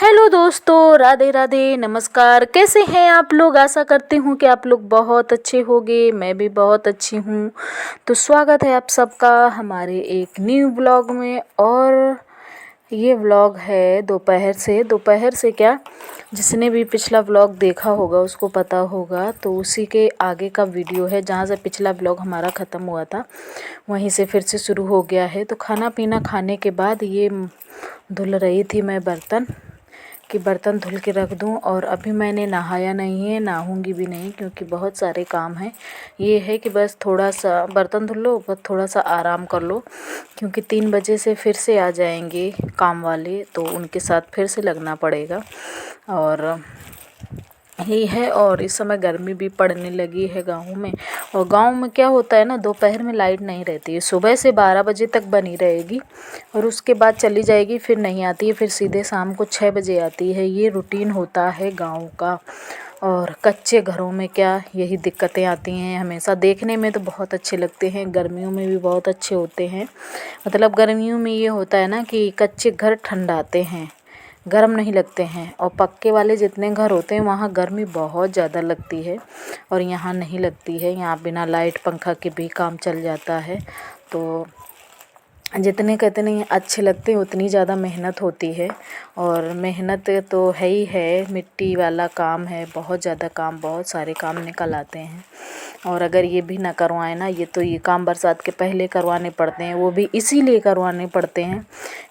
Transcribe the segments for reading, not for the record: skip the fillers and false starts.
Hello दोस्तों, राधे राधे, नमस्कार। कैसे हैं आप लोग? आशा करती हूँ कि आप लोग बहुत अच्छे होंगे। मैं भी बहुत अच्छी हूँ। तो स्वागत है आप सबका हमारे एक न्यू व्लॉग में। और ये व्लॉग है दोपहर से क्या, जिसने भी पिछला व्लॉग देखा होगा उसको पता होगा। तो उसी के आगे का वीडियो है, जहाँ से पिछला व्लॉग हमारा ख़त्म हुआ था वहीं से फिर से शुरू हो गया है। तो खाना पीना खाने के बाद ये धुल रही थी मैं बर्तन, कि बर्तन धुल के रख दूं। और अभी मैंने नहाया नहीं है, नहाऊंगी भी नहीं, क्योंकि बहुत सारे काम हैं। ये है कि बस थोड़ा सा बर्तन धुल लो, बस थोड़ा सा आराम कर लो, क्योंकि 3 बजे से फिर से आ जाएंगे काम वाले, तो उनके साथ फिर से लगना पड़ेगा। और यही है। और इस समय गर्मी भी पड़ने लगी है गाँव में। और गाँव में क्या होता है ना, दोपहर में लाइट नहीं रहती है। सुबह से 12 बजे तक बनी रहेगी और उसके बाद चली जाएगी, फिर नहीं आती है, फिर सीधे शाम को 6 बजे आती है। ये रूटीन होता है गाँव का। और कच्चे घरों में क्या यही दिक्कतें आती हैं हमेशा। देखने में तो बहुत अच्छे लगते हैं, गर्मियों में भी बहुत अच्छे होते हैं। मतलब गर्मियों में ये होता है ना कि कच्चे घर ठंडाते हैं, गर्म नहीं लगते हैं। और पक्के वाले जितने घर होते हैं वहाँ गर्मी बहुत ज़्यादा लगती है, और यहाँ नहीं लगती है। यहाँ बिना लाइट पंखा के भी काम चल जाता है। तो जितने कहते नहीं अच्छे लगते हैं, उतनी ज़्यादा मेहनत होती है। और मेहनत तो है ही है, मिट्टी वाला काम है, बहुत ज़्यादा काम, बहुत सारे काम निकल आते हैं। और अगर ये भी ना करवाएं ना, ये काम बरसात के पहले करवाने पड़ते हैं। वो भी इसीलिए करवाने पड़ते हैं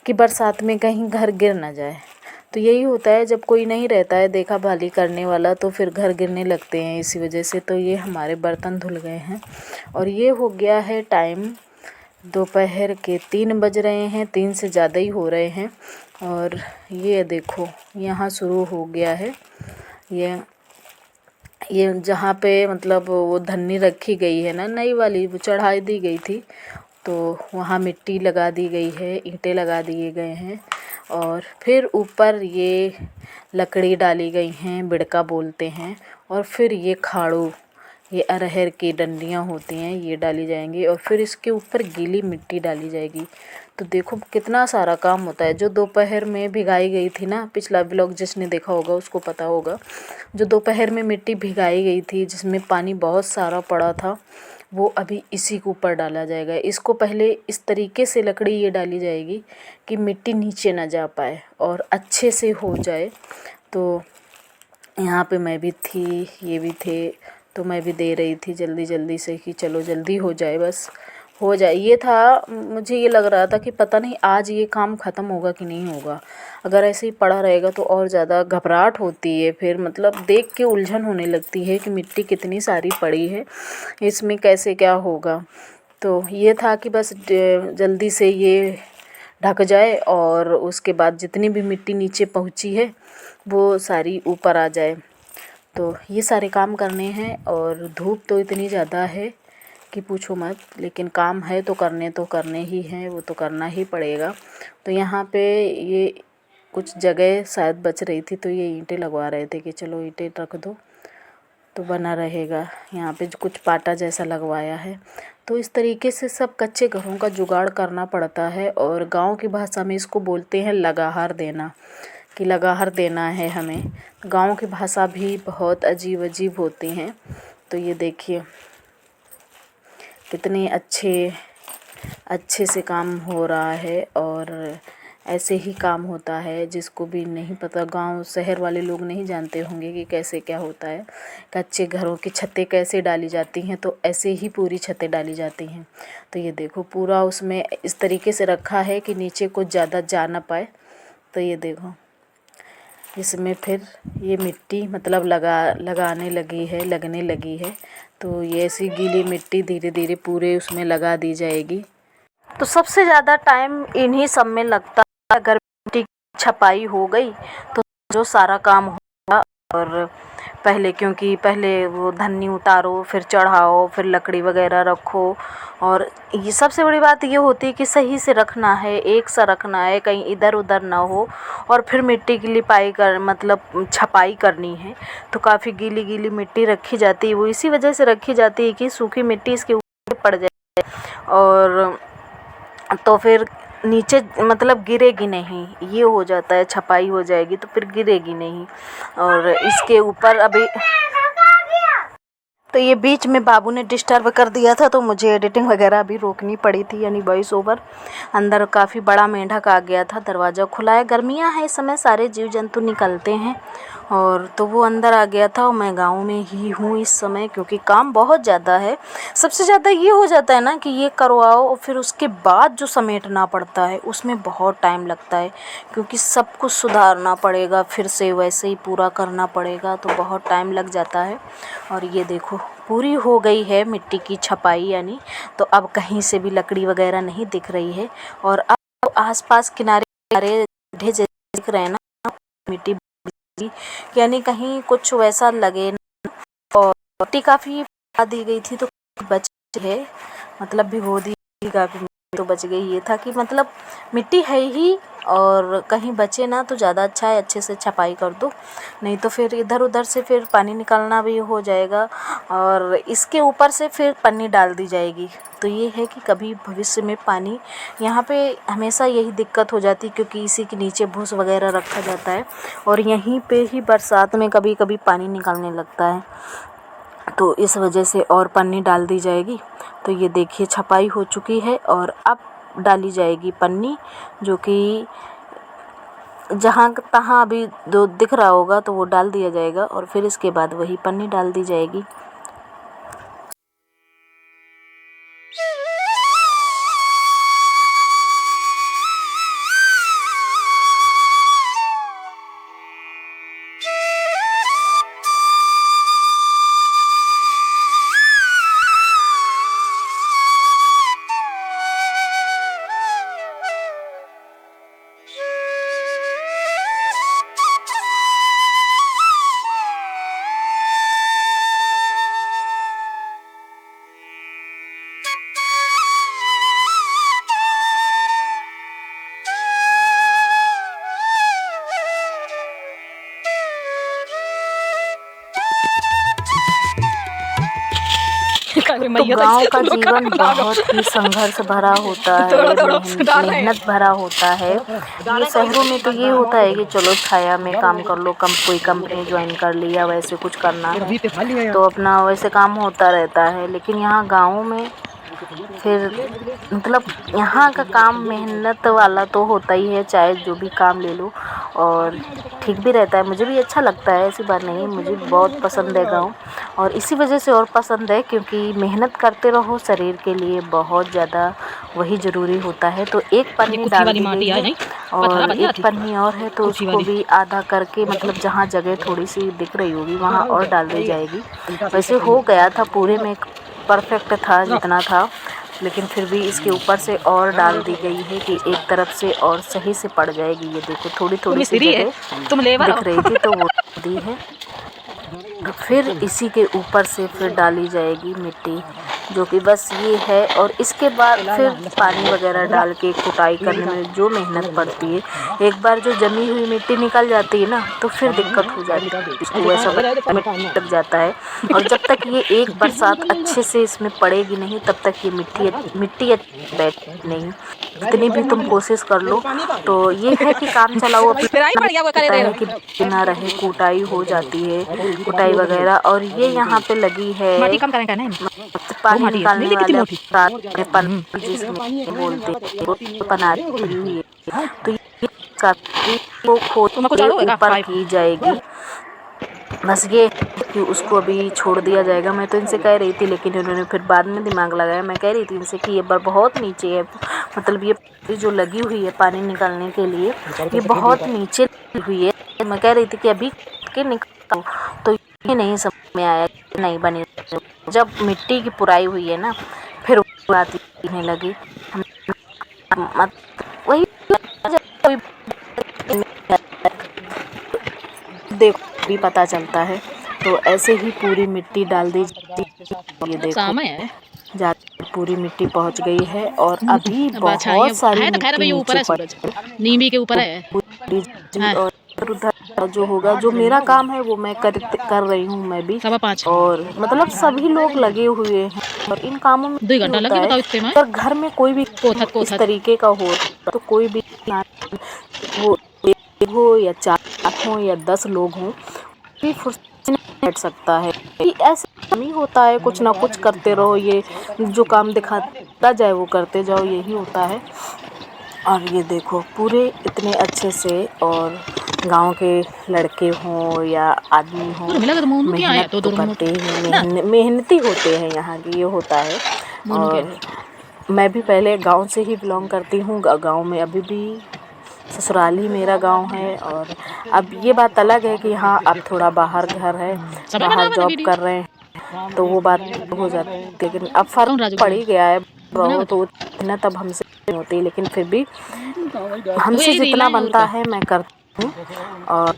कि बरसात में कहीं घर गिर ना जाए। तो यही होता है, जब कोई नहीं रहता है देखा भाली करने वाला, तो फिर घर गिरने लगते हैं इसी वजह से। तो ये हमारे बर्तन धुल गए हैं। और ये हो गया है टाइम, दोपहर के 3 बज रहे हैं, 3 से ज़्यादा ही हो रहे हैं। और ये देखो यहाँ शुरू हो गया है। ये जहाँ पे मतलब वो धन्नी रखी गई है ना, नई वाली, वो चढ़ा दी गई थी, तो वहाँ मिट्टी लगा दी गई है, ईंटें लगा दिए गए हैं। और फिर ऊपर ये लकड़ी डाली गई हैं, बिड़का बोलते हैं। और फिर ये खाड़ू, ये अरहर की डंडियाँ होती हैं, ये डाली जाएंगी। और फिर इसके ऊपर गीली मिट्टी डाली जाएगी। तो देखो कितना सारा काम होता है। जो दोपहर में भिगाई गई थी ना, पिछला व्लॉग जिसने देखा होगा उसको पता होगा, जो दोपहर में मिट्टी भिगाई गई थी जिसमें पानी बहुत सारा पड़ा था, वो अभी इसी के ऊपर डाला जाएगा। इसको पहले इस तरीके से लकड़ी ये डाली जाएगी कि मिट्टी नीचे ना जा पाए और अच्छे से हो जाए। तो यहाँ पे मैं भी थी, ये भी थे, तो मैं भी दे रही थी जल्दी जल्दी से कि चलो जल्दी हो जाए, बस हो जाए। ये था, मुझे ये लग रहा था कि पता नहीं आज ये काम ख़त्म होगा कि नहीं होगा। अगर ऐसे ही पड़ा रहेगा तो और ज़्यादा घबराहट होती है, फिर मतलब देख के उलझन होने लगती है कि मिट्टी कितनी सारी पड़ी है, इसमें कैसे क्या होगा। तो ये था कि बस जल्दी से ये ढक जाए, और उसके बाद जितनी भी मिट्टी नीचे पहुंची है वो सारी ऊपर आ जाए। तो ये सारे काम करने हैं। और धूप तो इतनी ज़्यादा है कि पूछो मत, लेकिन काम है तो करने ही हैं, वो तो करना ही पड़ेगा। तो यहाँ पे ये कुछ जगह शायद बच रही थी, तो ये ईंटें लगवा रहे थे कि चलो ईंटें रख दो तो बना रहेगा। यहाँ पे जो कुछ पाटा जैसा लगवाया है। तो इस तरीके से सब कच्चे घरों का जुगाड़ करना पड़ता है। और गांव की भाषा में इसको बोलते हैं लगाहर देना, कि लगाहर देना है हमें। गांव की भाषा भी बहुत अजीब अजीब होती हैं। तो ये देखिए कितने अच्छे से काम हो रहा है। और ऐसे ही काम होता है, जिसको भी नहीं पता, गांव शहर वाले लोग नहीं जानते होंगे कि कैसे क्या होता है। कच्चे घरों की छतें कैसे डाली जाती हैं, तो ऐसे ही पूरी छतें डाली जाती हैं। तो ये देखो पूरा उसमें इस तरीके से रखा है कि नीचे कुछ ज़्यादा जा ना पाए। तो ये देखो इसमें फिर ये मिट्टी मतलब लगने लगी है। तो ये ऐसी गीली मिट्टी धीरे धीरे पूरे उसमें लगा दी जाएगी। तो सबसे ज़्यादा टाइम इन्हीं सब में लगता है। अगर मिट्टी की छपाई हो गई तो जो सारा काम होगा। और क्योंकि पहले वो धन्नी उतारो, फिर चढ़ाओ, फिर लकड़ी वगैरह रखो। और ये सबसे बड़ी बात ये होती है कि सही से रखना है, एक सा रखना है, कहीं इधर उधर ना हो। और फिर मिट्टी की लिपाई कर मतलब छपाई करनी है, तो काफ़ी गीली गीली मिट्टी रखी जाती है। वो इसी वजह से रखी जाती है कि सूखी मिट्टी इसके ऊपर पड़ जाए। और तो फिर नीचे मतलब गिरेगी नहीं, ये हो जाता है, छपाई हो जाएगी तो फिर गिरेगी नहीं। और इसके ऊपर अभी तो ये बीच में बाबू ने डिस्टर्ब कर दिया था तो मुझे एडिटिंग वगैरह भी रोकनी पड़ी थी, यानी वॉइस ओवर। अंदर काफ़ी बड़ा मेंढक आ गया था, दरवाज़ा खुला है, गर्मियाँ हैं इस समय, सारे जीव जंतु निकलते हैं, और तो वो अंदर आ गया था। और मैं गांव में ही हूँ इस समय क्योंकि काम बहुत ज़्यादा है। सबसे ज़्यादा ये हो जाता है ना कि ये करवाओ और फिर उसके बाद जो समेटना पड़ता है उसमें बहुत टाइम लगता है, क्योंकि सब कुछ सुधारना पड़ेगा, फिर से वैसे ही पूरा करना पड़ेगा, तो बहुत टाइम लग जाता है। और ये देखो पूरी हो गई है मिट्टी की छपाई, यानी तो अब कहीं से भी लकड़ी वगैरह नहीं दिख रही है। और अब आसपास किनारे किनारे गड्ढे जैसे दिख रहे हैं ना, मिट्टी, यानी कहीं कुछ वैसा लगे ना। और मिट्टी काफ़ी दी गई थी तो बच है, मतलब भिगो दी काफ़ी तो बच गई। ये था कि मतलब मिट्टी है ही, और कहीं बचे ना तो ज़्यादा अच्छा है, अच्छे से छपाई कर दो, नहीं तो फिर इधर उधर से फिर पानी निकालना भी हो जाएगा। और इसके ऊपर से फिर पन्नी डाल दी जाएगी, तो ये है कि कभी भविष्य में पानी यहाँ पे हमेशा यही दिक्कत हो जाती, क्योंकि इसी के नीचे भूस वगैरह रखा जाता है और यहीं पे ही बरसात में कभी कभी पानी निकलने लगता है, तो इस वजह से और पन्नी डाल दी जाएगी। तो ये देखिए छपाई हो चुकी है और अब डाली जाएगी पन्नी, जो कि जहाँ तहाँ अभी जो दिख रहा होगा तो वो डाल दिया जाएगा, और फिर इसके बाद वही पन्नी डाल दी जाएगी। तो गांव का जीवन बहुत ही संघर्ष भरा होता है, मेहनत भरा होता है। ये शहरों में तो ये होता है कि चलो छाया में काम कर लो, कोई कंपनी ज्वाइन कर लिया, वैसे कुछ करना है तो अपना वैसे काम होता रहता है। लेकिन यहाँ गाँव में फिर मतलब यहाँ का काम मेहनत वाला तो होता ही है, चाहे जो भी काम ले लो, और ठीक भी रहता है, मुझे भी अच्छा लगता है, ऐसी बात नहीं है, मुझे बहुत पसंद है गाँव। और इसी वजह से और पसंद है क्योंकि मेहनत करते रहो, शरीर के लिए बहुत ज़्यादा वही ज़रूरी होता है। तो एक पन्नी डाल दी गई है और एक पन्नी और है, तो उसको भी आधा करके मतलब जहाँ जगह थोड़ी सी दिख रही होगी वहाँ और डाल दी जाएगी। वैसे हो गया था, पूरे में परफेक्ट था जितना था, लेकिन फिर भी इसके ऊपर से और डाल दी गई है कि एक तरफ से और सही से पड़ जाएगी। ये देखो थोड़ी थोड़ी सी जगह दिख रही थी तो वो दी है। फिर इसी के ऊपर से फिर डाली जाएगी मिट्टी, जो कि बस ये है। और इसके बाद फिर पानी वगैरह डाल के कुटाई करने में जो मेहनत पड़ती है, एक बार जो जमी हुई मिट्टी निकल जाती है ना तो फिर दिक्कत हो जाती है, इसको वैसा लग जाता है। और जब तक ये एक बरसात अच्छे से इसमें पड़ेगी नहीं तब तक ये मिट्टी बैठ नहीं, जितनी भी तुम कोशिश कर लो। तो ये है कि काम चलाओ, है कि बिना रहे कुटाई हो जाती है, कुटाई वगैरह। और ये यहाँ पे लगी है पानी निकालने वाले जिसमें बोलते हैं पनारी हुई है, तो ये को खोद के ऊपर की जाएगी। बस ये कि उसको अभी छोड़ दिया जाएगा। मैं तो इनसे कह रही थी, लेकिन उन्होंने फिर बाद में दिमाग लगाया। मैं कह रही थी इनसे कि ये बार बहुत नीचे है, मतलब ये जो लगी हुई है पानी निकालने के लिए ये बहुत नीचे हुई है। मैं कह रही थी कि अभी के निकालो, तो ये नहीं समझ में आया, नहीं बनी। जब मिट्टी की पुराई हुई है ना फिर बात होने लगी, वही देखो भी पता चलता है। तो ऐसे ही पूरी मिट्टी डाल दी जाती है। ये देखो जाती पूरी मिट्टी पहुंच गई है और अभी बहुत सारी मिट्टी नीचे नींबी के ऊपर है। और उधर जो होगा, जो मेरा काम है वो मैं कर रही हूँ मैं भी, और मतलब सभी लोग लगे हुए हैं और इन कामों में 2 घंटा लगे बताओ इतने में। अगर घर में कोई भी इस तरीके का हो तो कोई भी वो एक हो या 4 हों या 10 लोग हों, कोई फुर्सत से नहीं बैठ सकता है। कि ऐसे नहीं होता है, कुछ ना कुछ करते रहो, ये जो काम दिखाता जाए वो करते जाओ, यही होता है। और ये देखो पूरे इतने अच्छे से, और गांव के लड़के हों या आदमी हों, मेहनत तो करते ही, मेहनती होते हैं यहाँ की, ये होता है। और मैं भी पहले गांव से ही बिलोंग करती हूँ। गांव में अभी भी ससुराल ही मेरा गांव है। और अब ये बात अलग है कि हाँ अब थोड़ा बाहर घर है, बाहर जॉब कर रहे हैं, तो वो बात हो जाती है। लेकिन अब फर्क पड़ ही गया है बहुत, तो इतना तब हमसे नहीं होती, लेकिन फिर भी हमसे जितना बनता है मैं करती हूँ। और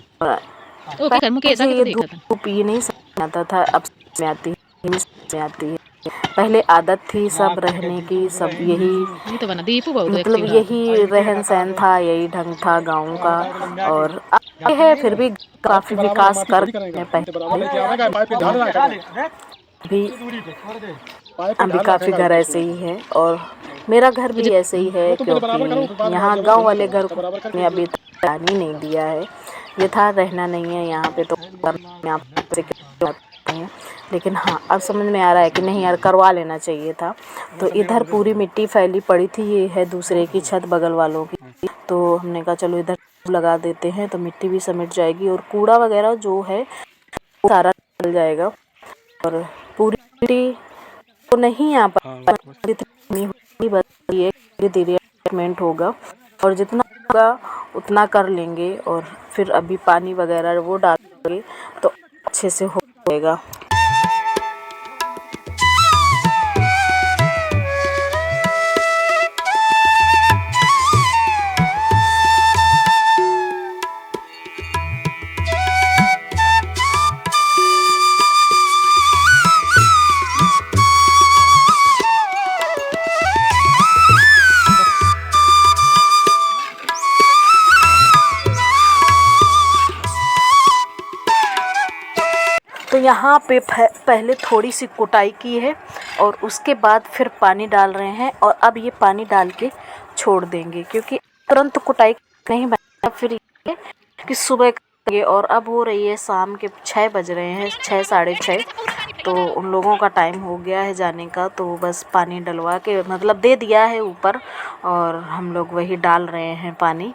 मुझे ये धूप ये नहीं समझ आता था, अब समझ में आती है, समझ में आती है। पहले आदत थी सब रहने की, सब यही मतलब यही रहन सहन था, यही ढंग था गाँव का। और अब है फिर भी काफ़ी विकास कर भी, अभी काफ़ी घर ऐसे ही है। और मेरा घर भी ऐसे ही है, क्योंकि यहाँ गांव वाले घर को ने अभी तक आने नहीं दिया है। ये था रहना नहीं है यहाँ पे, तो यहाँ पे हैं। लेकिन हाँ अब समझ में आ रहा है कि नहीं यार करवा लेना चाहिए था। तो इधर पूरी मिट्टी फैली पड़ी थी, ये है दूसरे की छत बगल वालों की, तो हमने कहा चलो इधर लगा देते हैं, तो मिट्टी भी समिट जाएगी और कूड़ा वगैरह जो है वो सारा निकल जाएगा। और पूरी मिट्टी तो नहीं आ पाएगी, धीरे धीरे डेवलपमेंट होगा, और जितना होगा उतना कर लेंगे। और फिर अभी पानी वगैरह वो डालेंगे तो अच्छे से हो जाएगा। तो यहाँ पे पहले थोड़ी सी कुटाई की है और उसके बाद फिर पानी डाल रहे हैं। और अब ये पानी डाल के छोड़ देंगे, क्योंकि तुरंत कुटाई नहीं बनेगा, फिर ये कि सुबह करेंगे। और अब हो रही है शाम के 6 बज रहे हैं, 6 साढ़े 6, तो उन लोगों का टाइम हो गया है जाने का। तो बस पानी डलवा के मतलब दे दिया है ऊपर, और हम लोग वही डाल रहे हैं पानी।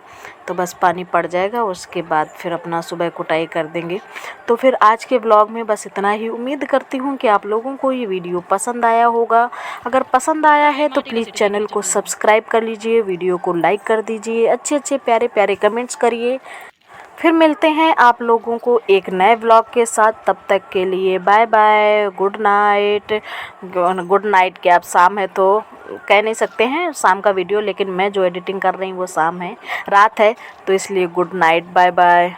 तो बस पानी पड़ जाएगा, उसके बाद फिर अपना सुबह कुटाई कर देंगे। तो फिर आज के ब्लॉग में बस इतना ही। उम्मीद करती हूँ कि आप लोगों को ये वीडियो पसंद आया होगा। अगर पसंद आया है तो प्लीज़ चैनल को सब्सक्राइब कर लीजिए, वीडियो को लाइक कर दीजिए, अच्छे अच्छे प्यारे प्यारे कमेंट्स करिए। फिर मिलते हैं आप लोगों को एक नए ब्लॉग के साथ। तब तक के लिए bye bye, good night. Good night क्या, अब शाम है तो कह नहीं सकते हैं शाम का वीडियो, लेकिन मैं जो एडिटिंग कर रही हूँ वो शाम है, रात है, तो इसलिए गुड नाइट, बाय बाय।